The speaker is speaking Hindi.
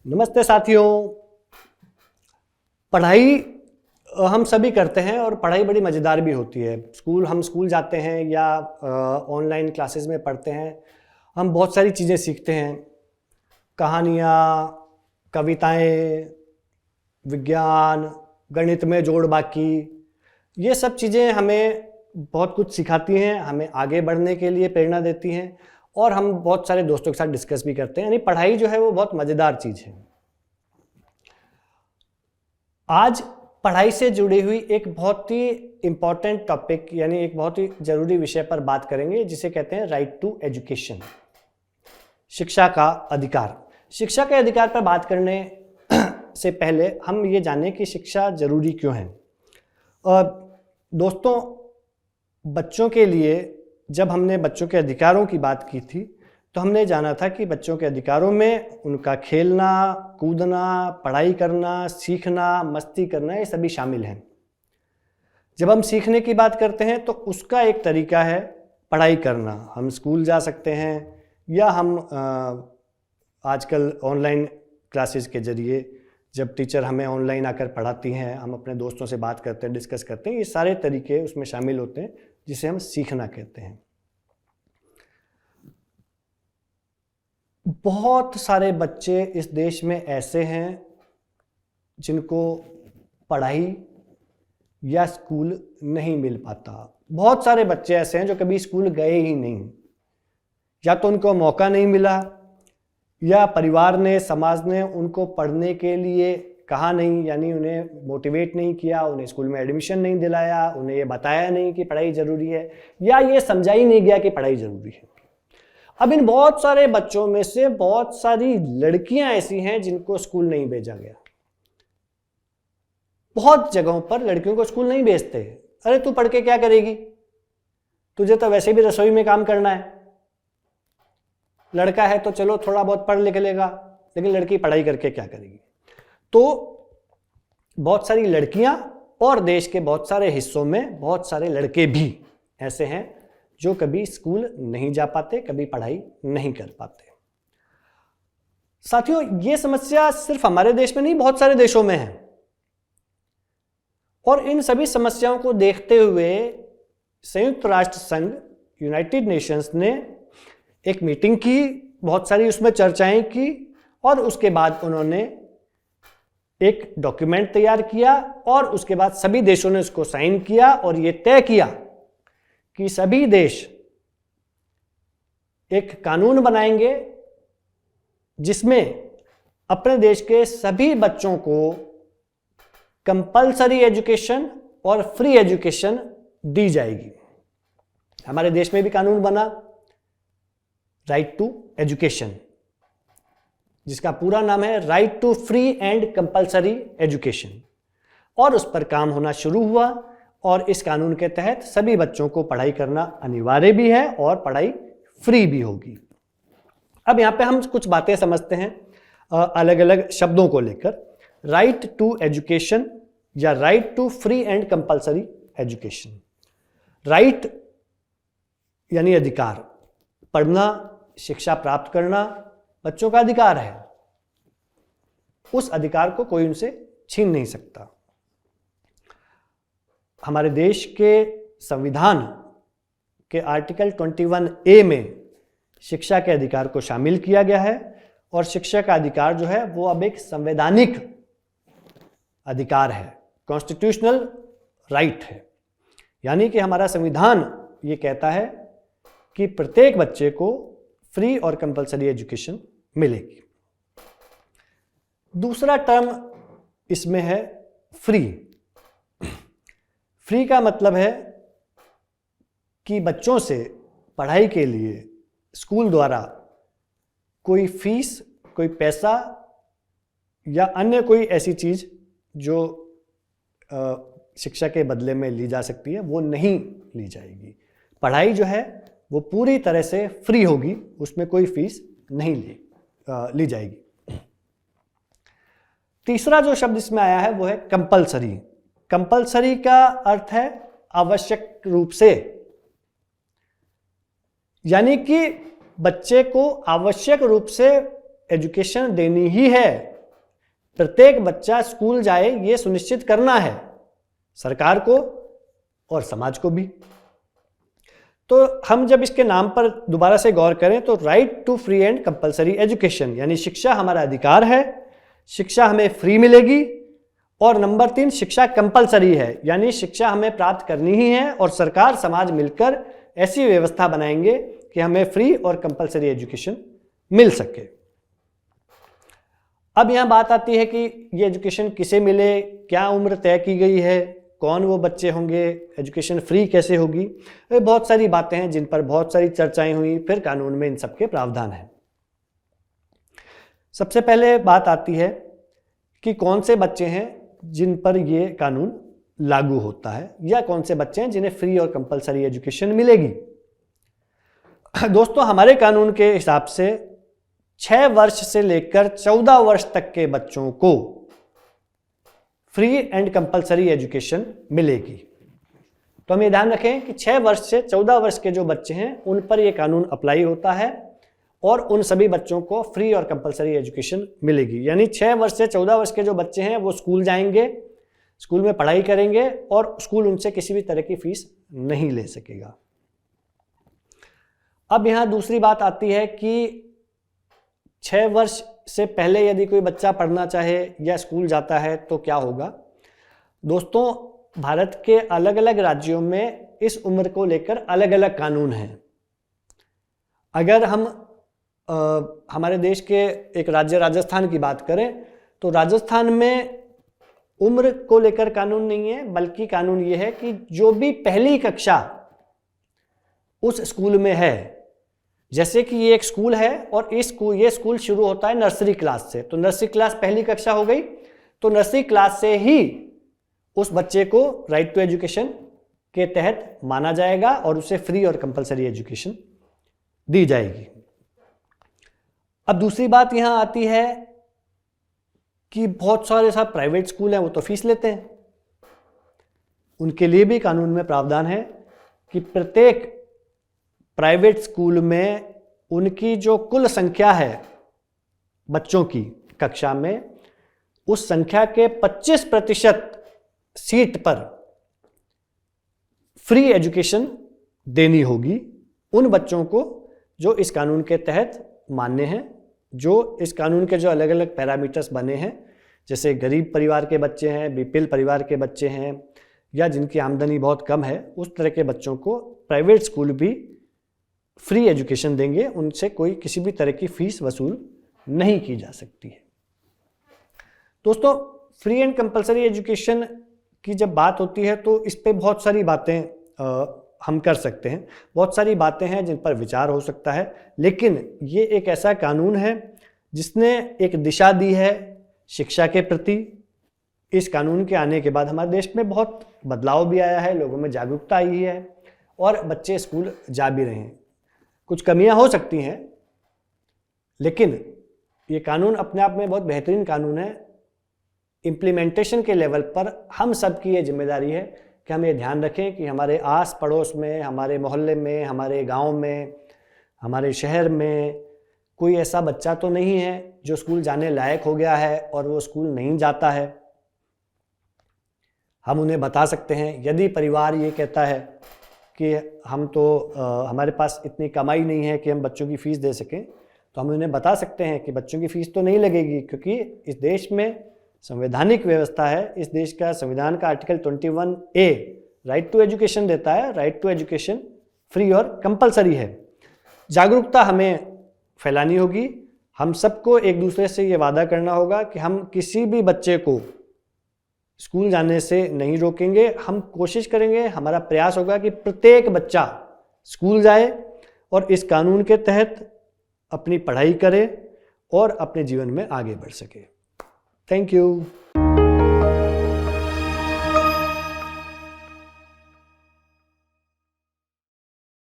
नमस्ते साथियों। पढ़ाई हम सभी करते हैं और पढ़ाई बड़ी मज़ेदार भी होती है। हम स्कूल जाते हैं या ऑनलाइन क्लासेस में पढ़ते हैं, हम बहुत सारी चीज़ें सीखते हैं। कहानियाँ, कविताएं, विज्ञान, गणित में जोड़ बाकी, ये सब चीज़ें हमें बहुत कुछ सिखाती हैं, हमें आगे बढ़ने के लिए प्रेरणा देती हैं और हम बहुत सारे दोस्तों के साथ डिस्कस भी करते हैं। यानी पढ़ाई जो है वो बहुत मज़ेदार चीज़ है। आज पढ़ाई से जुड़ी हुई एक बहुत ही इम्पॉर्टेंट टॉपिक यानी एक बहुत ही ज़रूरी विषय पर बात करेंगे, जिसे कहते हैं राइट टू एजुकेशन, शिक्षा का अधिकार। शिक्षा के अधिकार पर बात करने से पहले हम ये जानें कि शिक्षा ज़रूरी क्यों है। दोस्तों, बच्चों के लिए जब हमने बच्चों के अधिकारों की बात की थी तो हमने जाना था कि बच्चों के अधिकारों में उनका खेलना, कूदना, पढ़ाई करना, सीखना, मस्ती करना, ये सभी शामिल हैं। जब हम सीखने की बात करते हैं तो उसका एक तरीका है पढ़ाई करना। हम स्कूल जा सकते हैं या हम आजकल ऑनलाइन क्लासेस के ज़रिए जब टीचर हमें ऑनलाइन आकर पढ़ाती हैं, हम अपने दोस्तों से बात करते हैं, डिस्कस करते हैं, ये सारे तरीके उसमें शामिल होते हैं जिसे हम सीखना कहते हैं। बहुत सारे बच्चे इस देश में ऐसे हैं जिनको पढ़ाई या स्कूल नहीं मिल पाता। बहुत सारे बच्चे ऐसे हैं जो कभी स्कूल गए ही नहीं, या तो उनको मौका नहीं मिला या परिवार ने, समाज ने उनको पढ़ने के लिए कहा नहीं, यानी उन्हें मोटिवेट नहीं किया, उन्हें स्कूल में एडमिशन नहीं दिलाया, उन्हें ये बताया नहीं कि पढ़ाई ज़रूरी है, या ये समझा ही नहीं गया कि पढ़ाई ज़रूरी है। अब इन बहुत सारे बच्चों में से बहुत सारी लड़कियां ऐसी हैं जिनको स्कूल नहीं भेजा गया। बहुत जगहों पर लड़कियों को स्कूल नहीं भेजते। अरे तू पढ़ के क्या करेगी, तुझे तो वैसे भी रसोई में काम करना है। लड़का है तो चलो थोड़ा बहुत पढ़ लिख लेगा, लेकिन लड़की पढ़ाई करके क्या करेगी। तो बहुत सारी लड़कियां और देश के बहुत सारे हिस्सों में बहुत सारे लड़के भी ऐसे हैं जो कभी स्कूल नहीं जा पाते, कभी पढ़ाई नहीं कर पाते। साथियों, ये समस्या सिर्फ हमारे देश में नहीं, बहुत सारे देशों में है। और इन सभी समस्याओं को देखते हुए संयुक्त राष्ट्र संघ, यूनाइटेड नेशंस ने एक मीटिंग की, बहुत सारी उसमें चर्चाएं की और उसके बाद उन्होंने एक डॉक्यूमेंट तैयार किया और उसके बाद सभी देशों ने उसको साइन किया और ये तय किया कि सभी देश एक कानून बनाएंगे जिसमें अपने देश के सभी बच्चों को कंपल्सरी एजुकेशन और फ्री एजुकेशन दी जाएगी। हमारे देश में भी कानून बना राइट टू एजुकेशन, जिसका पूरा नाम है right to free and compulsory education, और उस पर काम होना शुरू हुआ और इस कानून के तहत सभी बच्चों को पढ़ाई करना अनिवार्य भी है और पढ़ाई फ्री भी होगी। अब यहाँ पे हम कुछ बातें समझते हैं अलग अलग शब्दों को लेकर। राइट टू एजुकेशन या right to free and compulsory education. Right यानी अधिकार, पढ़ना, शिक्षा प्राप्त करना बच्चों का अधिकार है। उस अधिकार को कोई उनसे छीन नहीं सकता। हमारे देश के संविधान के आर्टिकल 21A में शिक्षा के अधिकार को शामिल किया गया है और शिक्षा का अधिकार जो है वो अब एक संवैधानिक अधिकार है, कॉन्स्टिट्यूशनल राइट है। यानी कि हमारा संविधान ये कहता है कि प्रत्येक बच्चे को फ्री और कंपल्सरी एजुकेशन मिलेगी। दूसरा टर्म इसमें है फ्री। फ्री का मतलब है कि बच्चों से पढ़ाई के लिए स्कूल द्वारा कोई फीस, कोई पैसा या अन्य कोई ऐसी चीज़ जो शिक्षा के बदले में ली जा सकती है वो नहीं ली जाएगी। पढ़ाई जो है वो पूरी तरह से फ्री होगी, उसमें कोई फीस नहीं ली जाएगी। तीसरा जो शब्द इसमें आया है वो है कंपल्सरी। कंपल्सरी का अर्थ है आवश्यक रूप से, यानी कि बच्चे को आवश्यक रूप से एजुकेशन देनी ही है, प्रत्येक बच्चा स्कूल जाए ये सुनिश्चित करना है, सरकार को और समाज को भी। तो हम जब इसके नाम पर दोबारा से गौर करें तो right to free and compulsory education, यानी शिक्षा हमारा अधिकार है, शिक्षा हमें फ्री मिलेगी। और नंबर 3, शिक्षा कंपलसरी है, यानी शिक्षा हमें प्राप्त करनी ही है और सरकार समाज मिलकर ऐसी व्यवस्था बनाएंगे कि हमें फ्री और कंपलसरी एजुकेशन मिल सके। अब यहां बात आती है कि ये एजुकेशन किसे मिले, क्या उम्र तय की गई है, कौन वो बच्चे होंगे, एजुकेशन फ्री कैसे होगी। ये बहुत सारी बातें हैं जिन पर बहुत सारी चर्चाएं हुई, फिर कानून में इन सबके प्रावधान हैं। सबसे पहले बात आती है कि कौन से बच्चे हैं जिन पर ये कानून लागू होता है, या कौन से बच्चे हैं जिन्हें फ्री और कंपलसरी एजुकेशन मिलेगी। दोस्तों, हमारे कानून के हिसाब से 6 वर्ष से लेकर 14 वर्ष तक के बच्चों को फ्री एंड कंपलसरी एजुकेशन मिलेगी। तो हम ये ध्यान रखें कि 6 वर्ष से 14 वर्ष के जो बच्चे हैं उन पर यह कानून अप्लाई होता है और उन सभी बच्चों को फ्री और कंपलसरी एजुकेशन मिलेगी। यानी 6 वर्ष से 14 वर्ष के जो बच्चे हैं वो स्कूल जाएंगे, स्कूल में पढ़ाई करेंगे और स्कूल उनसे किसी भी तरह की फीस नहीं ले सकेगा। अब यहाँ दूसरी बात आती है कि 6 वर्ष से पहले यदि कोई बच्चा पढ़ना चाहे या स्कूल जाता है तो क्या होगा। दोस्तों, भारत के अलग अलग राज्यों में इस उम्र को लेकर अलग अलग कानून हैं। अगर हम हमारे देश के एक राज्य राजस्थान की बात करें तो राजस्थान में उम्र को लेकर कानून नहीं है, बल्कि कानून ये है कि जो भी पहली कक्षा उस स्कूल में है, जैसे कि ये एक स्कूल है और ये स्कूल शुरू होता है नर्सरी क्लास से, तो नर्सरी क्लास पहली कक्षा हो गई, तो नर्सरी क्लास से ही उस बच्चे को राइट टू एजुकेशन के तहत माना जाएगा और उसे फ्री और कंपलसरी एजुकेशन दी जाएगी। अब दूसरी बात यहां आती है कि बहुत सारे साहब प्राइवेट स्कूल हैं, वो तो फीस लेते हैं। उनके लिए भी कानून में प्रावधान है कि प्रत्येक प्राइवेट स्कूल में उनकी जो कुल संख्या है बच्चों की कक्षा में, उस संख्या के 25% सीट पर फ्री एजुकेशन देनी होगी उन बच्चों को जो इस कानून के तहत मान्य हैं, जो इस कानून के जो अलग अलग पैरामीटर्स बने हैं, जैसे गरीब परिवार के बच्चे हैं, बीपीएल परिवार के बच्चे हैं, या जिनकी आमदनी बहुत कम है, उस तरह के बच्चों को प्राइवेट स्कूल भी फ्री एजुकेशन देंगे, उनसे कोई किसी भी तरह की फीस वसूल नहीं की जा सकती है। दोस्तों, फ्री एंड कंपलसरी एजुकेशन की जब बात होती है तो इस पे बहुत सारी बातें हम कर सकते हैं, बहुत सारी बातें हैं जिन पर विचार हो सकता है, लेकिन ये एक ऐसा कानून है जिसने एक दिशा दी है शिक्षा के प्रति। इस कानून के आने के बाद हमारे देश में बहुत बदलाव भी आया है, लोगों में जागरूकता आई है और बच्चे स्कूल जा भी रहे हैं। कुछ कमियां हो सकती हैं, लेकिन ये कानून अपने आप में बहुत बेहतरीन कानून है। इम्प्लीमेंटेशन के लेवल पर हम सब की ये जिम्मेदारी है कि हम ये ध्यान रखें कि हमारे आस पड़ोस में, हमारे मोहल्ले में, हमारे गांव में, हमारे शहर में कोई ऐसा बच्चा तो नहीं है जो स्कूल जाने लायक हो गया है और वो स्कूल नहीं जाता है। हम उन्हें बता सकते हैं, यदि परिवार ये कहता है कि हम तो हमारे पास इतनी कमाई नहीं है कि हम बच्चों की फ़ीस दे सकें, तो हम उन्हें बता सकते हैं कि बच्चों की फ़ीस तो नहीं लगेगी, क्योंकि इस देश में संवैधानिक व्यवस्था है। इस देश का संविधान का article 21A right to education देता है। राइट टू एजुकेशन फ्री और कंपलसरी है। जागरूकता हमें फैलानी होगी। हम सबको एक दूसरे से ये वादा करना होगा कि हम किसी भी बच्चे को स्कूल जाने से नहीं रोकेंगे। हम कोशिश करेंगे, हमारा प्रयास होगा कि प्रत्येक बच्चा स्कूल जाए और इस कानून के तहत अपनी पढ़ाई करे और अपने जीवन में आगे बढ़ सके। Thank you.